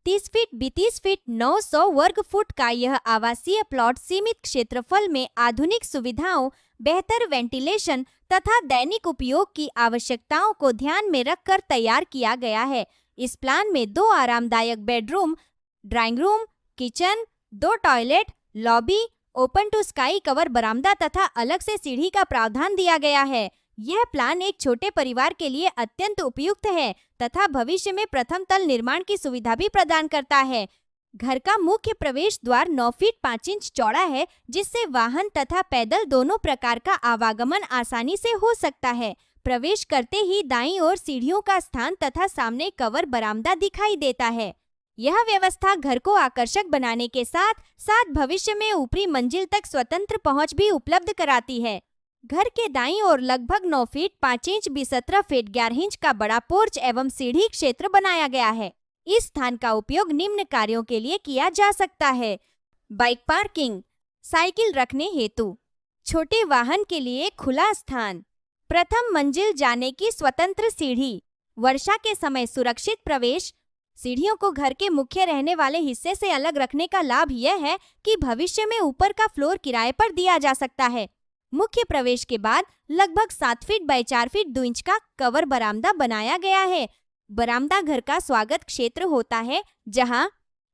30 feet 32 feet 900 वर्ग foot का यह आवासीय प्लॉट सीमित क्षेत्रफल में आधुनिक सुविधाओं, बेहतर वेंटिलेशन तथा दैनिक उपयोग की आवश्यकताओं को ध्यान में रखकर तैयार किया गया है। इस प्लान में 2 आरामदायक bedroom, drawing room, kitchen, 2 toilet, lobby, open to sky cover बरामदा तथा अलग से सीढ़ी का प्रावधान दिया गया है। यह प्लान एक छोटे परिवार के लिए अत्यंत उपयुक्त है तथा भविष्य में प्रथम तल निर्माण की सुविधा भी प्रदान करता है। घर का मुख्य प्रवेश द्वार 9 फीट 5 इंच चौड़ा है, जिससे वाहन तथा पैदल दोनों प्रकार का आवागमन आसानी से हो सकता है। प्रवेश करते ही दाईं ओर सीढ़ियों का स्थान तथा सामने कवर बरामदा दिखाई देता है। यह व्यवस्था घर को आकर्षक बनाने के साथ साथ भविष्य में ऊपरी मंजिल तक स्वतंत्र पहुंच भी उपलब्ध कराती है। घर के दाईं ओर लगभग 9 फीट 5 इंच 17 फीट 11 इंच का बड़ा पोर्च एवं सीढ़ी क्षेत्र बनाया गया है। इस स्थान का उपयोग निम्न कार्यों के लिए किया जा सकता है: बाइक पार्किंग, साइकिल रखने हेतु, छोटे वाहन के लिए खुला स्थान, प्रथम मंजिल जाने की स्वतंत्र सीढ़ी, वर्षा के समय सुरक्षित प्रवेश। सीढ़ियों को घर के मुख्य रहने वाले हिस्से से अलग रखने का लाभ यह है कि भविष्य में ऊपर का फ्लोर किराए पर दिया जा सकता है। मुख्य प्रवेश के बाद लगभग 7 फीट बाय 4 फीट 2 इंच का कवर बरामदा बनाया गया है। बरामदा घर का स्वागत क्षेत्र होता है, जहां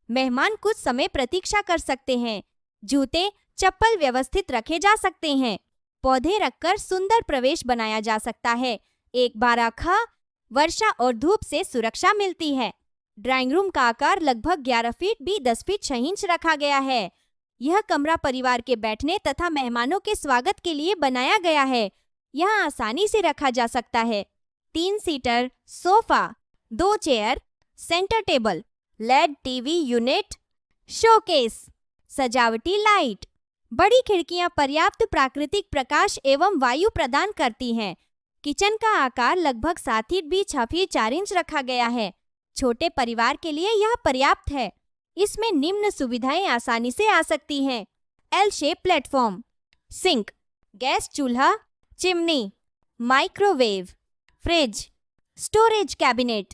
मेहमान कुछ समय प्रतीक्षा कर सकते हैं। जूते, चप्पल व्यवस्थित रखे जा सकते हैं। पौधे रखकर सुंदर प्रवेश बनाया जा सकता है। एक बाराखा, वर्षा और धूप से सुरक्षा मिलती है। ड्राइंग रूम का आकार लगभग 11 फीट भी 10 फीट 6 इंच रखा गया है। यह कमरा परिवार के बैठने तथा मेहमानों के स्वागत के लिए बनाया गया है। यहाँ आसानी से रखा जा सकता है 3 seater sofa, 2 chair, centre table, LED TV unit, showcase, सजावटी लाइट। बड़ी खिड़कियां पर्याप्त प्राकृतिक प्रकाश एवं वायु प्रदान करती हैं। किचन का आकार लगभग 7 फीट भी 6 फीट 4 इंच रखा गया है। छोटे परिवार के लिए यह पर्याप्त है। इसमें निम्न सुविधाएं आसानी से आ सकती हैं: L shape platform, sink, gas चूल्हा, chimney, microwave, fridge, storage cabinet.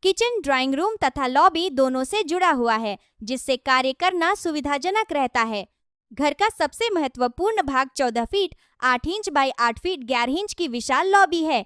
Kitchen drawing room तथा लॉबी दोनों से जुड़ा हुआ है, जिससे कार्य करना सुविधाजनक रहता है। घर का सबसे महत्वपूर्ण भाग 14 feet 8 inch by 8 feet 11 inch की विशाल लॉबी है।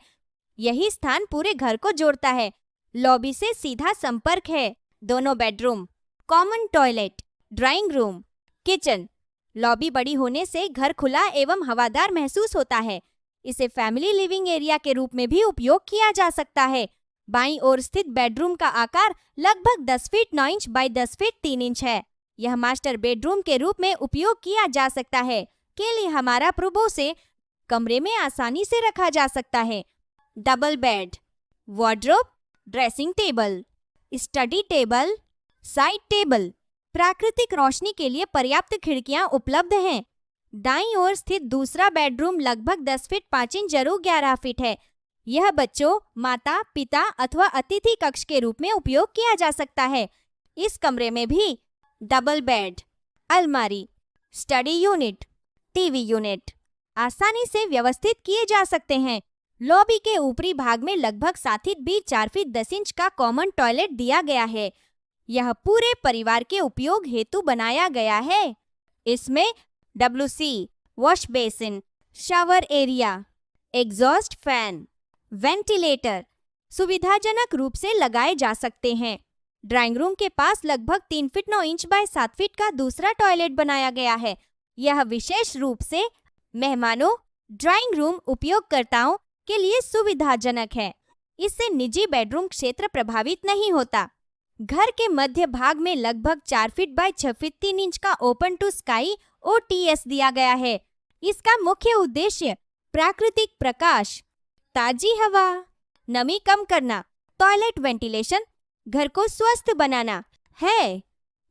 यही स्थान पूरे घर को जोड़ता है। लॉबी से सीधा संपर्क है। दोनों bedroom, common toilet, drawing room, kitchen. Lobby बड़ी होने से घर खुला एवं हवादार महसूस होता है। इसे फैमिली लिविंग एरिया के रूप में भी उपयोग किया जा सकता है। बाईं ओर स्थित बेडरूम का आकार लगभग 10 feet 9 inch by 10 feet 3 inch है। यह मास्टर बेडरूम के रूप में उपयोग किया जा सकता है। के लिए हमारा प्रभु से कमरे में आसानी से रखा जा सकता है। Double bed, wardrobe, dressing table, study table, side table. प्राकृतिक रोशनी के लिए पर्याप्त खिड़कियां उपलब्ध हैं। दाईं ओर स्थित दूसरा बेडरूम लगभग 10 फीट 5 इंच जरूर 11 फीट है। यह बच्चों, माता, पिता अथवा अतिथि कक्ष के रूप में उपयोग किया जा सकता है। इस कमरे में भी डबल बेड, अलमारी, स्टडी यूनिट, टीवी यूनिट आसानी से व्यवस्थित किए जा सकते हैं। लॉबी के ऊपरी भाग में लगभग 7 फीट भी 4 फीट 10 इंच का कॉमन टॉयलेट दिया गया है। यह पूरे परिवार के उपयोग हेतु बनाया गया है। इसमें WC, wash basin, shower area, exhaust fan, ventilator सुविधाजनक रूप से लगाए जा सकते हैं। ड्राइंग रूम के पास लगभग 3 फीट 9 इंच बाय 7 फीट का दूसरा टॉयलेट बनाया गया है। यह विशेष रूप से मेहमानों, ड्राइंग रूम उपयोगकर्ताओं के लिए सुविधाजनक है। इससे निजी बेडरूम क्षेत्र प्रभावित नहीं होता। घर के मध्य भाग में लगभग 4 फीट बाय 6 फीट 3 इंच का ओपन टू स्काई OTS दिया गया है। इसका मुख्य उद्देश्य प्राकृतिक प्रकाश, ताजी हवा, नमी कम करना, टॉयलेट वेंटिलेशन, घर को स्वस्थ बनाना है।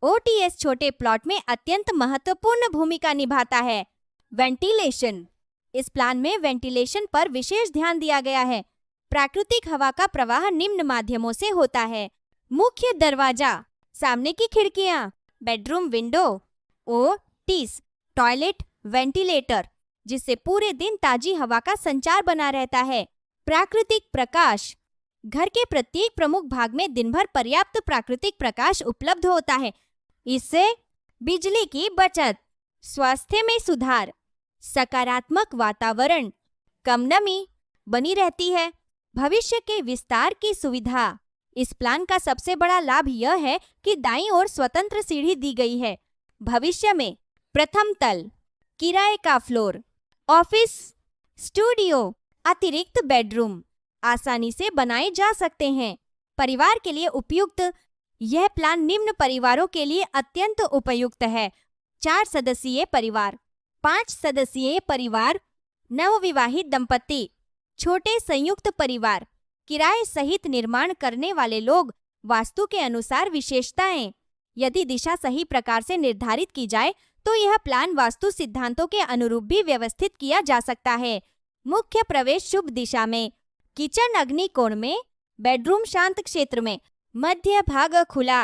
OTS छोटे प्लॉट में अत्यंत महत्वपूर्ण भूमिका निभाता है। वेंटिलेशन, इस प्लान में वेंटिलेशन पर विशेष ध्यान दिया गया है। प्राकृतिक हवा का प्रवाह निम्न माध्यमों से होता है: मुख्य दरवाजा, सामने की खिड़कियां, bedroom window, OTS toilet ventilator, जिससे पूरे दिन ताजी हवा का संचार बना रहता है। प्राकृतिक प्रकाश, घर के प्रत्येक प्रमुख भाग में दिन भर पर्याप्त प्राकृतिक प्रकाश उपलब्ध होता है। इससे बिजली की बचत, स्वास्थ्य में सुधार, सकारात्मक वातावरण, कम नमी बनी रहती है। भविष्य के विस्तार की सुविधा। इस प्लान का सबसे बड़ा लाभ यह है कि दाईं ओर स्वतंत्र सीढ़ी दी गई है। भविष्य में प्रथम तल, किराए का फ्लोर, ऑफिस, स्टूडियो, अतिरिक्त बेडरूम आसानी से बनाए जा सकते हैं। परिवार के लिए उपयुक्त। यह प्लान निम्न परिवारों के लिए अत्यंत उपयुक्त है। 4 सदस्यीय परिवार, 5 सदस्यीय परिवार, नवविवाहित दंपति, छोटे संयुक्त परिवार, किराए सहित निर्माण करने वाले लोग। वास्तु के अनुसार विशेषताएं। यदि दिशा सही प्रकार से निर्धारित की जाए तो यह प्लान वास्तु सिद्धांतों के अनुरूप भी व्यवस्थित किया जा सकता है। मुख्य प्रवेश शुभ दिशा में, किचन अग्नि कोण में, बेडरूम शांत क्षेत्र में, मध्य भाग खुला।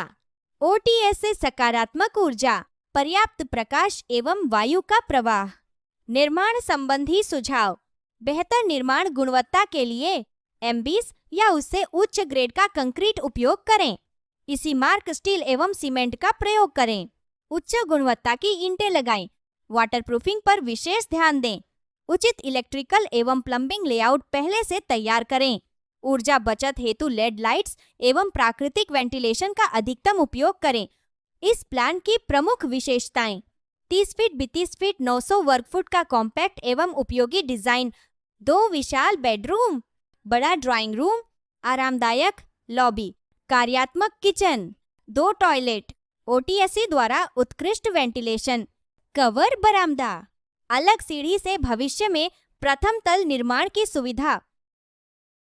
ओटीएस से सकारात्मक ऊर्जा, पर्याप्त प्रकाश एवं वायु का प्रवाह। निर्माण संबंधी सुझाव। बेहतर निर्माण गुणवत्ता के लिए M20 या उससे उच्च ग्रेड का कंक्रीट उपयोग करें। इसी मार्क स्टील एवं सीमेंट का प्रयोग करें। उच्च गुणवत्ता की ईंटें लगाएं। वाटरप्रूफिंग पर विशेष ध्यान दें। उचित इलेक्ट्रिकल एवं प्लम्बिंग लेआउट पहले से तैयार करें। ऊर्जा बचत हेतु लेड लाइट्स एवं प्राकृतिक वेंटिलेशन का अधिकतम उपयोग करें। इस प्लान की प्रमुख विशेषताएं। 30 फीट 32 फीट 900 वर्ग फुट का कॉम्पैक्ट एवं उपयोगी डिजाइन। 2 विशाल बेडरूम, बड़ा ड्राइंग रूम, आरामदायक लॉबी, कार्यात्मक किचन, 2 टॉयलेट, ओटीएससी द्वारा उत्कृष्ट वेंटिलेशन, कवर बरामदा, अलग सीढ़ी से भविष्य में प्रथम तल निर्माण की सुविधा।